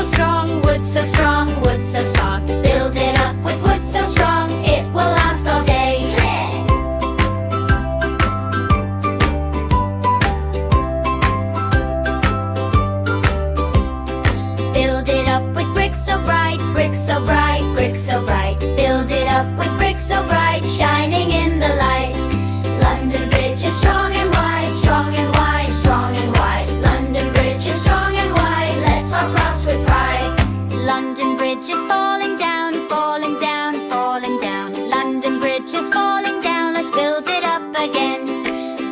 strong, wood so strong, wood so strong. Build it up with wood so strong, it will last all day. Build it up with bricks so bright, bricks so bright, bricks so bright. Build it up with bricks so bright, shining in the lights. London Bridge is strong and wide, strong and wide, strong and wide. London Bridge is strong and wide, let's all cross with pride. London Bridge is falling down, falling down, falling down. London Bridge is falling down, let's build it up again.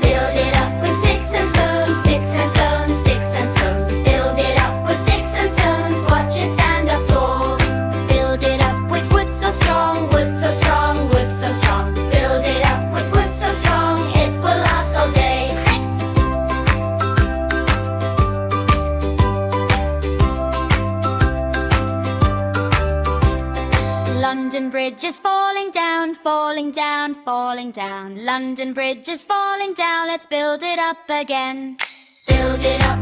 Build it up with sticks and stones, sticks and stones, sticks and stones. Build it up with sticks and stones, watch it stand up tall. Build it up with wood so strong, wood so strong, wood so strong. Build it up with wood so strong, it will last all day. London Bridge is falling down, falling down, falling down. London Bridge is falling down, let's build it up again. Build it up